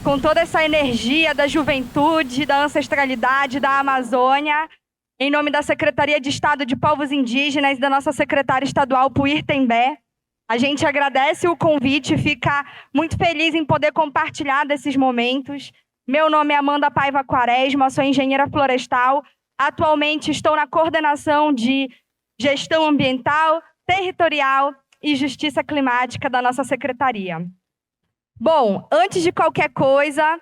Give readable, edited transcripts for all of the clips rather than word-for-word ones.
com toda essa energia da juventude, da ancestralidade, da Amazônia, em nome da Secretaria de Estado de Povos Indígenas e da nossa secretária estadual, Puir Tembé. A gente agradece o convite e fica muito feliz em poder compartilhar desses momentos. Meu nome é Amanda Paiva Quaresma, sou engenheira florestal. Atualmente estou na coordenação de gestão ambiental, territorial e justiça climática da nossa secretaria. Bom, antes de qualquer coisa,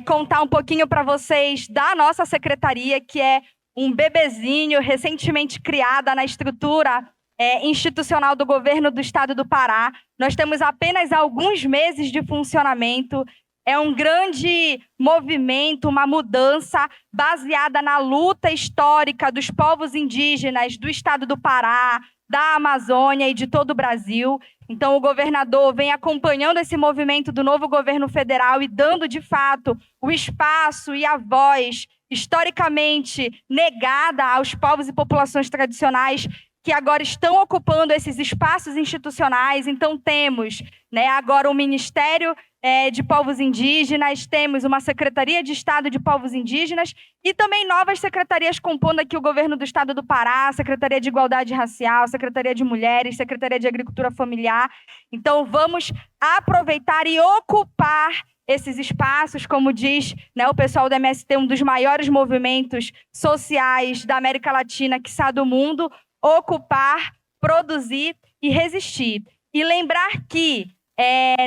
contar um pouquinho para vocês da nossa secretaria, que é um bebezinho recentemente criada na estrutura institucional do governo do estado do Pará. Nós temos apenas alguns meses de funcionamento. É um grande movimento, uma mudança baseada na luta histórica dos povos indígenas do estado do Pará, da Amazônia e de todo o Brasil. Então, o governador vem acompanhando esse movimento do novo governo federal e dando, de fato, o espaço e a voz historicamente negada aos povos e populações tradicionais que agora estão ocupando esses espaços institucionais. Então, temos agora o Ministério de Povos Indígenas, temos uma Secretaria de Estado de Povos Indígenas e também novas secretarias compondo aqui o governo do estado do Pará, Secretaria de Igualdade Racial, Secretaria de Mulheres, Secretaria de Agricultura Familiar. Então, vamos aproveitar e ocupar esses espaços, como diz o pessoal do MST, um dos maiores movimentos sociais da América Latina, quiçá do mundo, ocupar, produzir e resistir. E lembrar que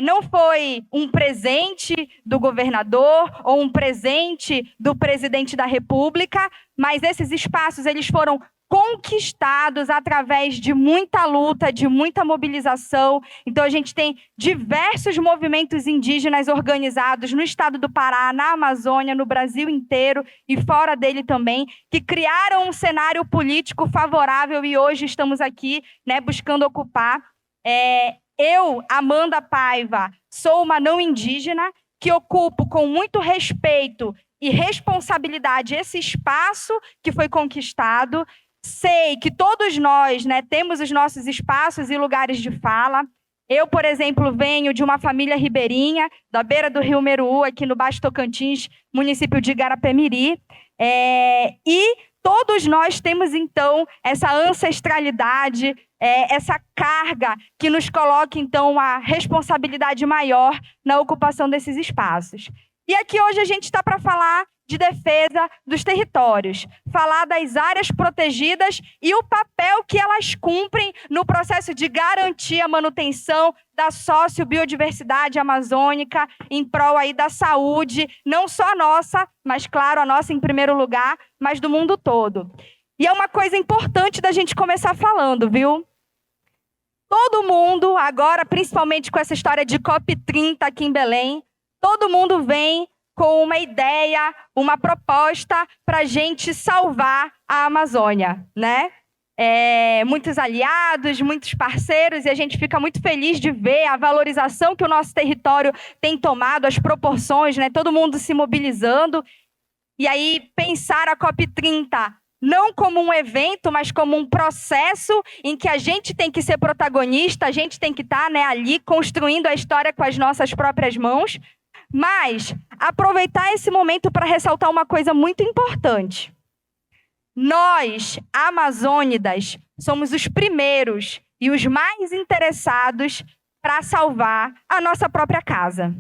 não foi um presente do governador ou um presente do presidente da República, mas esses espaços eles foram conquistados através de muita luta, de muita mobilização. Então, a gente tem diversos movimentos indígenas organizados no estado do Pará, na Amazônia, no Brasil inteiro e fora dele também, que criaram um cenário político favorável e hoje estamos aqui buscando ocupar. Eu, Amanda Paiva, sou uma não indígena que ocupo com muito respeito e responsabilidade esse espaço que foi conquistado. Sei que todos nós temos os nossos espaços e lugares de fala. Eu, por exemplo, venho de uma família ribeirinha, da beira do Rio Meruú, aqui no Baixo Tocantins, município de Igarapé-Miri. E todos nós temos, então, essa ancestralidade, essa carga que nos coloca, então, a responsabilidade maior na ocupação desses espaços. E aqui hoje a gente está para falar de defesa dos territórios, falar das áreas protegidas e o papel que elas cumprem no processo de garantir a manutenção da sociobiodiversidade amazônica em prol aí da saúde, não só a nossa, mas claro, a nossa em primeiro lugar, mas do mundo todo. E é uma coisa importante da gente começar falando, viu? Todo mundo, agora principalmente com essa história de COP30 aqui em Belém, todo mundo vem com uma ideia, uma proposta para a gente salvar a Amazônia, muitos aliados, muitos parceiros, e a gente fica muito feliz de ver a valorização que o nosso território tem tomado, as proporções, todo mundo se mobilizando. E aí pensar a COP30 não como um evento, mas como um processo em que a gente tem que ser protagonista, a gente tem que estar ali construindo a história com as nossas próprias mãos. Mas aproveitar esse momento para ressaltar uma coisa muito importante. Nós, amazônidas, somos os primeiros e os mais interessados para salvar a nossa própria casa.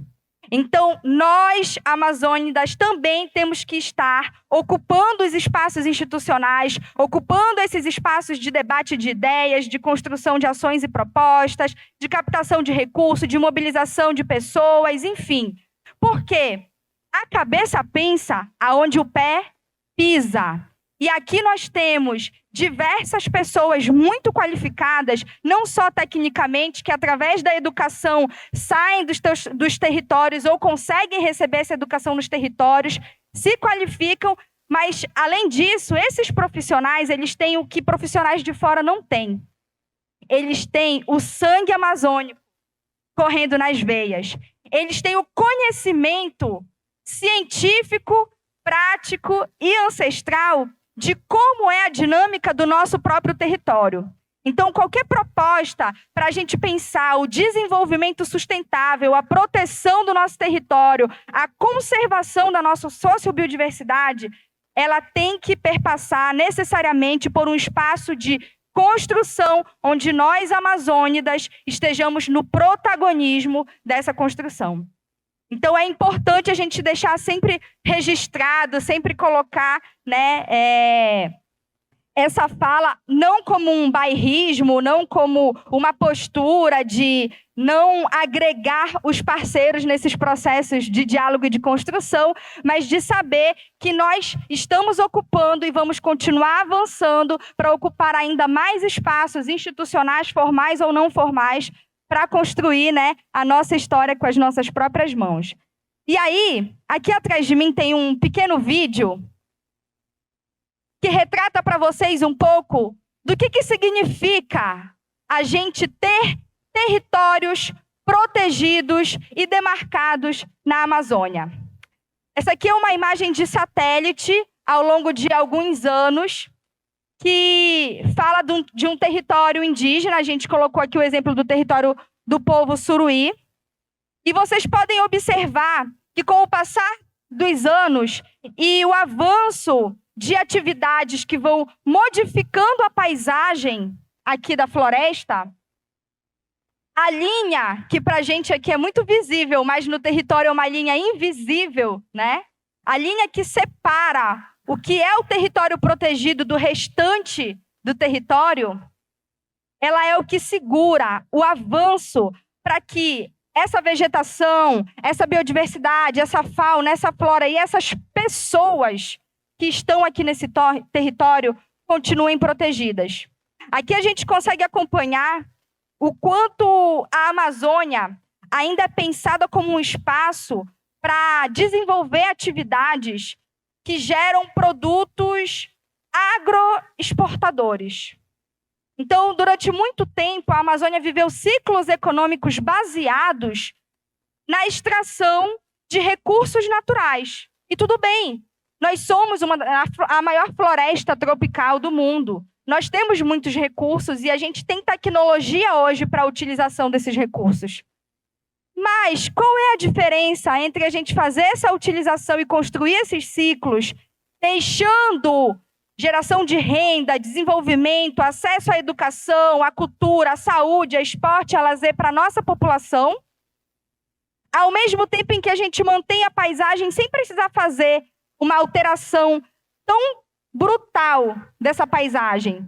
Então, nós, amazônidas, também temos que estar ocupando os espaços institucionais, ocupando esses espaços de debate de ideias, de construção de ações e propostas, de captação de recursos, de mobilização de pessoas, enfim. Porque a cabeça pensa aonde o pé pisa. E aqui nós temos diversas pessoas muito qualificadas, não só tecnicamente, que através da educação saem dos territórios ou conseguem receber essa educação nos territórios, se qualificam, mas, além disso, esses profissionais, eles têm o que profissionais de fora não têm. Eles têm o sangue amazônico correndo nas veias. Eles têm o conhecimento científico, prático e ancestral de como é a dinâmica do nosso próprio território. Então, qualquer proposta para a gente pensar o desenvolvimento sustentável, a proteção do nosso território, a conservação da nossa sociobiodiversidade, ela tem que perpassar necessariamente por um espaço de construção onde nós, amazônidas, estejamos no protagonismo dessa construção. Então, é importante a gente deixar sempre registrado, sempre colocar, né, essa fala não como um bairrismo, não como uma postura de não agregar os parceiros nesses processos de diálogo e de construção, mas de saber que nós estamos ocupando e vamos continuar avançando para ocupar ainda mais espaços institucionais, formais ou não formais, para construir, né, a nossa história com as nossas próprias mãos. E aí, aqui atrás de mim tem um pequeno vídeo que retrata para vocês um pouco do que significa a gente ter territórios protegidos e demarcados na Amazônia. Essa aqui é uma imagem de satélite ao longo de alguns anos que fala de um território indígena. A gente colocou aqui o exemplo do território do povo Suruí. E vocês podem observar que com o passar dos anos e o avanço de atividades que vão modificando a paisagem aqui da floresta, a linha, que para a gente aqui é muito visível, mas no território é uma linha invisível, né? A linha que separa o que é o território protegido do restante do território, ela é o que segura o avanço para que essa vegetação, essa biodiversidade, essa fauna, essa flora e essas pessoas que estão aqui nesse território continuem protegidas. Aqui a gente consegue acompanhar o quanto a Amazônia ainda é pensada como um espaço para desenvolver atividades que geram produtos agroexportadores. Então, durante muito tempo, a Amazônia viveu ciclos econômicos baseados na extração de recursos naturais. E tudo bem, nós somos a maior floresta tropical do mundo. Nós temos muitos recursos e a gente tem tecnologia hoje para a utilização desses recursos. Mas qual é a diferença entre a gente fazer essa utilização e construir esses ciclos, deixando geração de renda, desenvolvimento, acesso à educação, à cultura, à saúde, ao esporte, a lazer para a nossa população, ao mesmo tempo em que a gente mantém a paisagem sem precisar fazer uma alteração tão brutal dessa paisagem,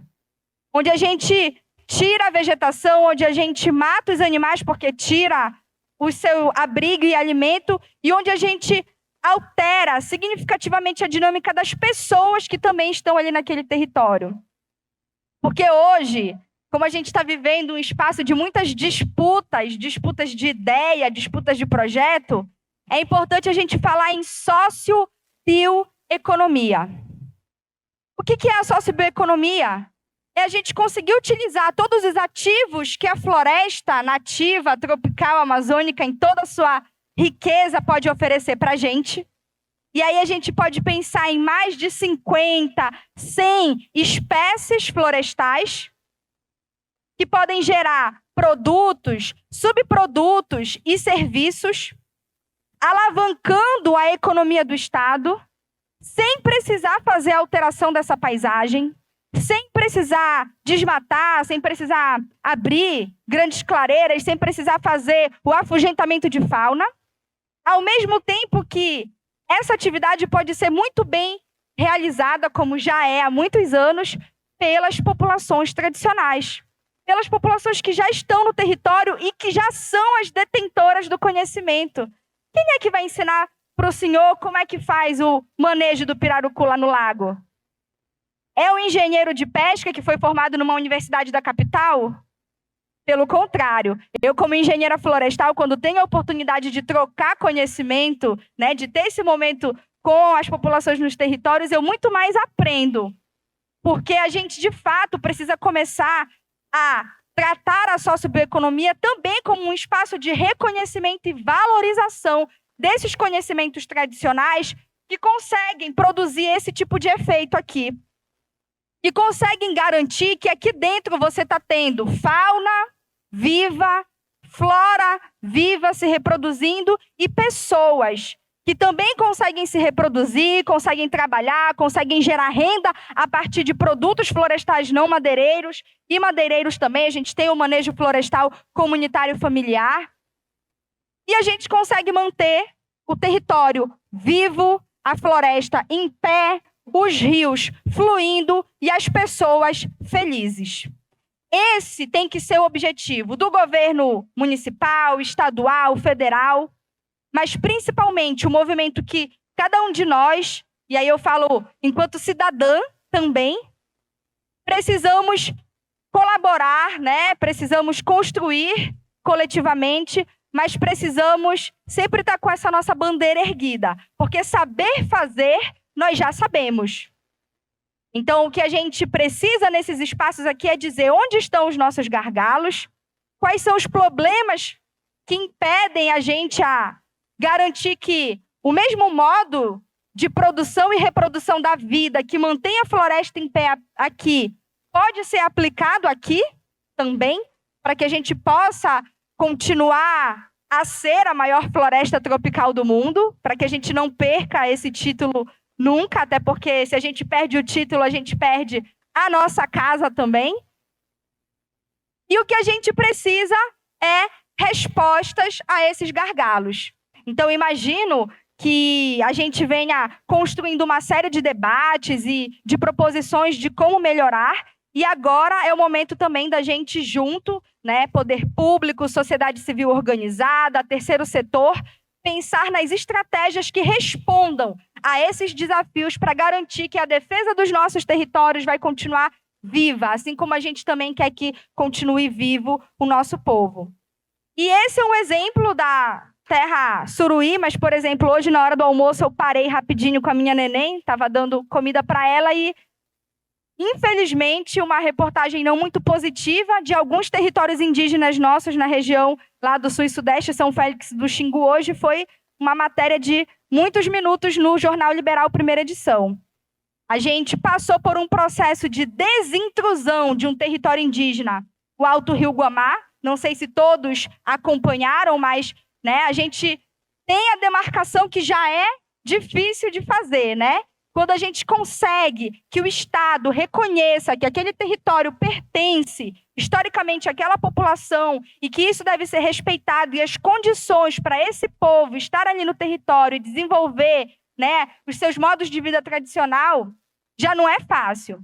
onde a gente tira a vegetação, onde a gente mata os animais porque tira o seu abrigo e alimento, e onde a gente altera significativamente a dinâmica das pessoas que também estão ali naquele território. Porque hoje, como a gente está vivendo um espaço de muitas disputas de ideia, disputas de projeto, é importante a gente falar em sociobioeconomia. O que é a sociobioeconomia? É a gente conseguir utilizar todos os ativos que a floresta nativa, tropical, amazônica, em toda a sua riqueza pode oferecer para a gente. E aí a gente pode pensar em mais de 50, 100 espécies florestais que podem gerar produtos, subprodutos e serviços, alavancando a economia do Estado, sem precisar fazer a alteração dessa paisagem, sem precisar desmatar, sem precisar abrir grandes clareiras, sem precisar fazer o afugentamento de fauna, ao mesmo tempo que essa atividade pode ser muito bem realizada, como já é há muitos anos, pelas populações tradicionais, pelas populações que já estão no território e que já são as detentoras do conhecimento. Quem é que vai ensinar para o senhor como é que faz o manejo do pirarucu lá no lago? É o engenheiro de pesca que foi formado numa universidade da capital? Pelo contrário, eu como engenheira florestal, quando tenho a oportunidade de trocar conhecimento, né, de ter esse momento com as populações nos territórios, eu muito mais aprendo. Porque a gente, de fato, precisa começar a tratar a sociobioeconomia também como um espaço de reconhecimento e valorização desses conhecimentos tradicionais que conseguem produzir esse tipo de efeito aqui. que conseguem garantir que aqui dentro você está tendo fauna viva, flora viva se reproduzindo e pessoas que também conseguem se reproduzir, conseguem trabalhar, conseguem gerar renda a partir de produtos florestais não madeireiros e madeireiros também. A gente tem o manejo florestal comunitário familiar. E a gente consegue manter o território vivo, a floresta em pé, os rios fluindo e as pessoas felizes. Esse tem que ser o objetivo do governo municipal, estadual, federal, mas principalmente o movimento que cada um de nós, e aí eu falo enquanto cidadã também, precisamos colaborar, né? Precisamos construir coletivamente, mas precisamos sempre estar com essa nossa bandeira erguida, porque saber fazer, nós já sabemos. Então, o que a gente precisa nesses espaços aqui é dizer onde estão os nossos gargalos, quais são os problemas que impedem a gente a garantir que o mesmo modo de produção e reprodução da vida que mantém a floresta em pé aqui pode ser aplicado aqui também, para que a gente possa continuar a ser a maior floresta tropical do mundo, para que a gente não perca esse título nunca, até porque se a gente perde o título, a gente perde a nossa casa também. E o que a gente precisa é respostas a esses gargalos. Então, imagino que a gente venha construindo uma série de debates e de proposições de como melhorar, e agora é o momento também da gente junto, né, poder público, sociedade civil organizada, terceiro setor, pensar nas estratégias que respondam a esses desafios para garantir que a defesa dos nossos territórios vai continuar viva, assim como a gente também quer que continue vivo o nosso povo. E esse é um exemplo da Terra Suruí, mas, por exemplo, hoje na hora do almoço eu parei rapidinho com a minha neném, estava dando comida para ela e, infelizmente, uma reportagem não muito positiva de alguns territórios indígenas nossos na região lá do Sul e Sudeste, São Félix do Xingu, hoje foi uma matéria de muitos minutos no Jornal Liberal, primeira edição. A gente passou por um processo de desintrusão de um território indígena, o Alto Rio Guamá. Não sei se todos acompanharam, mas, né, a gente tem a demarcação que já é difícil de fazer, né? Quando a gente consegue que o Estado reconheça que aquele território pertence historicamente àquela população e que isso deve ser respeitado e as condições para esse povo estar ali no território e desenvolver, né, os seus modos de vida tradicional, já não é fácil.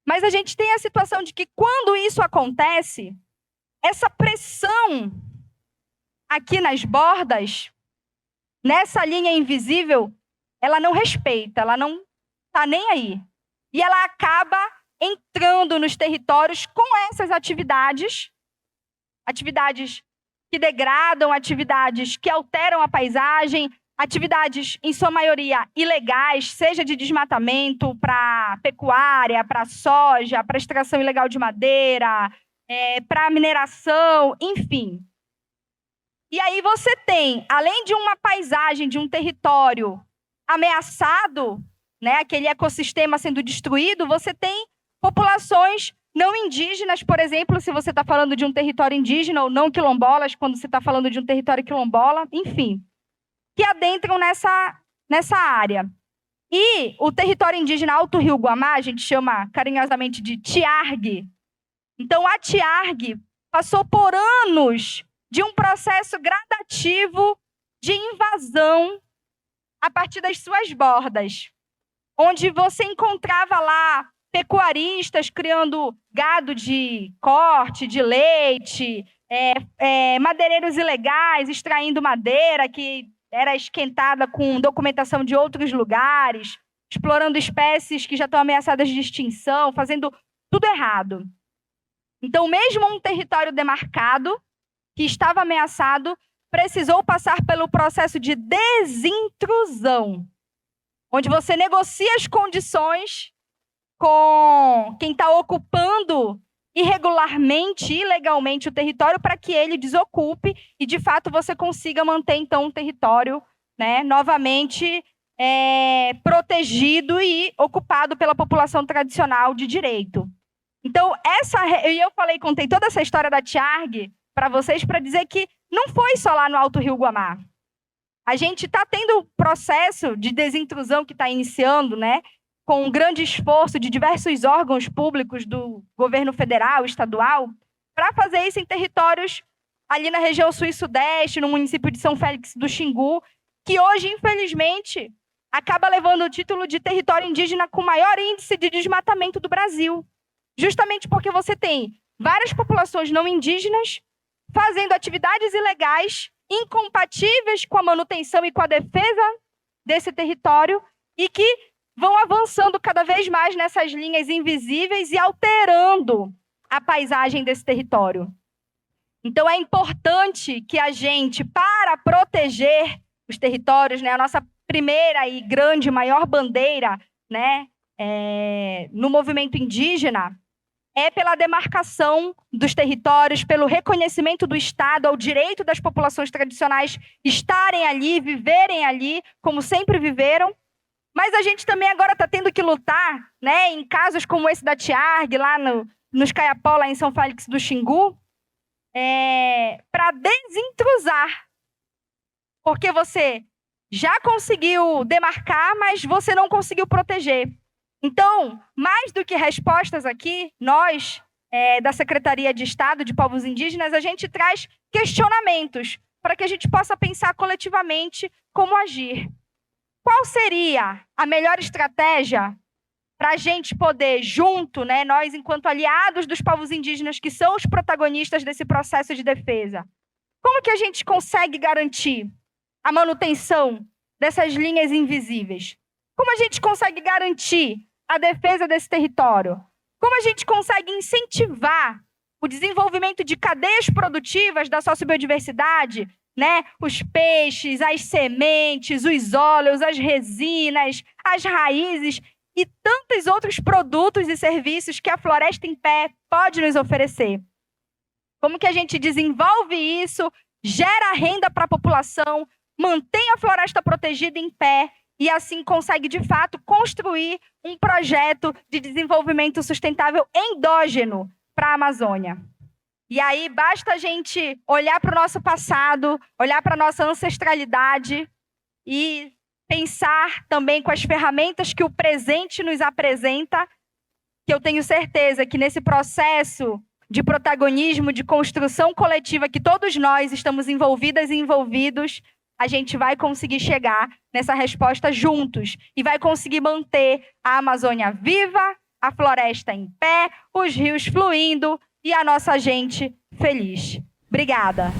Mas a gente tem a situação de que quando isso acontece, essa pressão aqui nas bordas, nessa linha invisível, ela não respeita, ela não está nem aí. E ela acaba entrando nos territórios com essas atividades que degradam, atividades que alteram a paisagem, atividades, em sua maioria, ilegais, seja de desmatamento para pecuária, para soja, para extração ilegal de madeira, para mineração, enfim. E aí você tem, além de uma paisagem, de um território ameaçado, né, aquele ecossistema sendo destruído, você tem populações não indígenas, por exemplo, se você está falando de um território indígena, ou não quilombolas, quando você está falando de um território quilombola, enfim, que adentram nessa área. E o território indígena Alto Rio Guamá, a gente chama carinhosamente de Tiargue. Então, a Tiargue passou por anos de um processo gradativo de invasão a partir das suas bordas, onde você encontrava lá pecuaristas criando gado de corte, de leite, madeireiros ilegais extraindo madeira que era esquentada com documentação de outros lugares, explorando espécies que já estão ameaçadas de extinção, fazendo tudo errado. Então, mesmo um território demarcado, que estava ameaçado, precisou passar pelo processo de desintrusão, onde você negocia as condições com quem está ocupando irregularmente, ilegalmente o território para que ele desocupe e, de fato, você consiga manter, então, um território, né, novamente protegido e ocupado pela população tradicional de direito. Então, contei toda essa história da Tiarg para vocês para dizer que não foi só lá no Alto Rio Guamá. A gente está tendo o processo de desintrusão que está iniciando, né, com um grande esforço de diversos órgãos públicos do governo federal, estadual, para fazer isso em territórios ali na região sul e sudeste, no município de São Félix do Xingu, que hoje, infelizmente, acaba levando o título de território indígena com maior índice de desmatamento do Brasil. Justamente porque você tem várias populações não indígenas fazendo atividades ilegais incompatíveis com a manutenção e com a defesa desse território e que vão avançando cada vez mais nessas linhas invisíveis e alterando a paisagem desse território. Então, é importante que a gente, para proteger os territórios, né, a nossa primeira e grande, maior bandeira, né, no movimento indígena, é pela demarcação dos territórios, pelo reconhecimento do Estado ao direito das populações tradicionais estarem ali, viverem ali, como sempre viveram. Mas a gente também agora está tendo que lutar, né, em casos como esse da Tiarg, lá nos Caiapó, lá em São Félix do Xingu, para desintrusar. Porque você já conseguiu demarcar, mas você não conseguiu proteger. Então, mais do que respostas aqui, nós, da Secretaria de Estado de Povos Indígenas, a gente traz questionamentos para que a gente possa pensar coletivamente como agir. Qual seria a melhor estratégia para a gente poder, junto, né, nós enquanto aliados dos povos indígenas, que são os protagonistas desse processo de defesa, como que a gente consegue garantir a manutenção dessas linhas invisíveis? Como a gente consegue garantir a defesa desse território? Como a gente consegue incentivar o desenvolvimento de cadeias produtivas da sociobiodiversidade, né? Os peixes, as sementes, os óleos, as resinas, as raízes e tantos outros produtos e serviços que a Floresta em Pé pode nos oferecer. Como que a gente desenvolve isso, gera renda para a população, mantém a floresta protegida em pé e assim consegue, de fato, construir um projeto de desenvolvimento sustentável endógeno para a Amazônia. E aí basta a gente olhar para o nosso passado, olhar para a nossa ancestralidade e pensar também com as ferramentas que o presente nos apresenta, que eu tenho certeza que nesse processo de protagonismo, de construção coletiva que todos nós estamos envolvidas e envolvidos, a gente vai conseguir chegar nessa resposta juntos e vai conseguir manter a Amazônia viva, a floresta em pé, os rios fluindo e a nossa gente feliz. Obrigada.